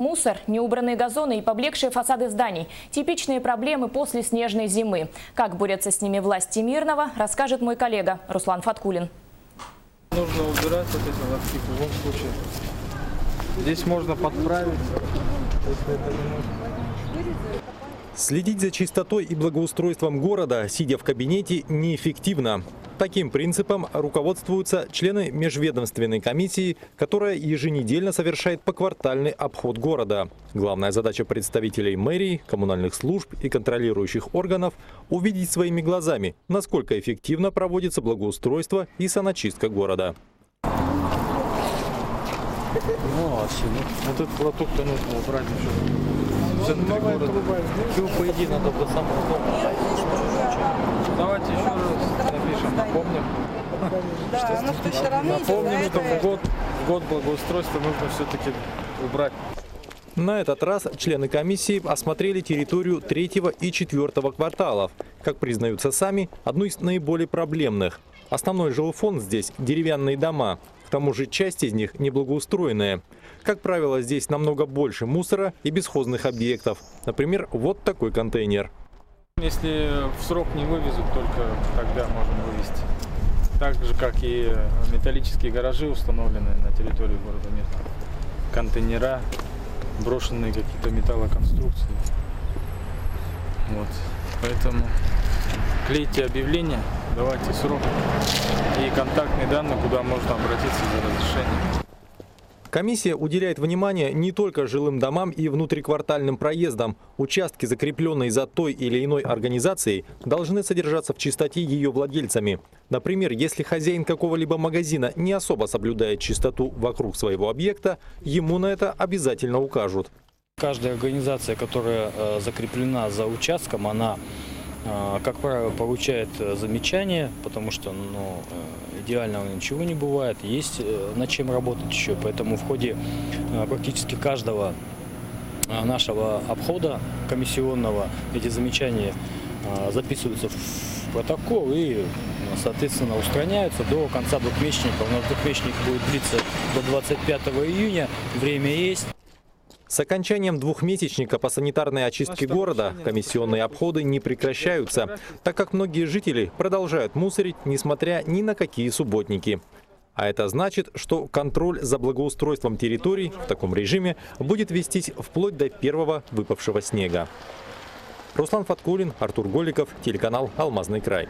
Мусор, неубранные газоны и поблекшие фасады зданий – типичные проблемы после снежной зимы. Как борются с ними власти Мирного, расскажет мой коллега Руслан Фаткулин. Нужно убирать вот эти лотки в любом случае. Здесь можно подправить, если это не нужно. Следить за чистотой и благоустройством города, сидя в кабинете, неэффективно. Таким принципом руководствуются члены межведомственной комиссии, которая еженедельно совершает поквартальный обход города. Главная задача представителей мэрии, коммунальных служб и контролирующих органов – увидеть своими глазами, насколько эффективно проводится благоустройство и саночистка города. Вот этот лоток-то нужно убрать еще. В центре города. Его, по идее, надо до самого дома. Давайте еще раз напишем, напомним. Напомним, что в год благоустройства нужно все-таки убрать. На этот раз члены комиссии осмотрели территорию 3-го и 4-го кварталов. Как признаются сами, одну из наиболее проблемных. Основной жилфонд здесь – деревянные дома. К тому же часть из них неблагоустроенная. Как правило, здесь намного больше мусора и бесхозных объектов. Например, вот такой контейнер. Если в срок не вывезут, только тогда можем вывезти. Так же, как и металлические гаражи, установленные на территории города Мирного. Контейнера, брошенные какие-то металлоконструкции. Вот. Поэтому клейте объявления, давайте срок и контактные данные, куда можно обратиться за разрешением. Комиссия уделяет внимание не только жилым домам и внутриквартальным проездам. Участки, закрепленные за той или иной организацией, должны содержаться в чистоте ее владельцами. Например, если хозяин какого-либо магазина не особо соблюдает чистоту вокруг своего объекта, ему на это обязательно укажут. Каждая организация, которая закреплена за участком, она, как правило, получает замечания, потому что идеального ничего не бывает, есть над чем работать еще. Поэтому в ходе практически каждого нашего обхода комиссионного эти замечания записываются в протокол и, соответственно, устраняются до конца двухмесячника. У нас двухмесячник будет длиться до 25 июня, время есть. С окончанием двухмесячника по санитарной очистке города комиссионные обходы не прекращаются, так как многие жители продолжают мусорить, несмотря ни на какие субботники. А это значит, что контроль за благоустройством территорий в таком режиме будет вестись вплоть до первого выпавшего снега. Руслан Фаткулин, Артур Голиков, телеканал «Алмазный край».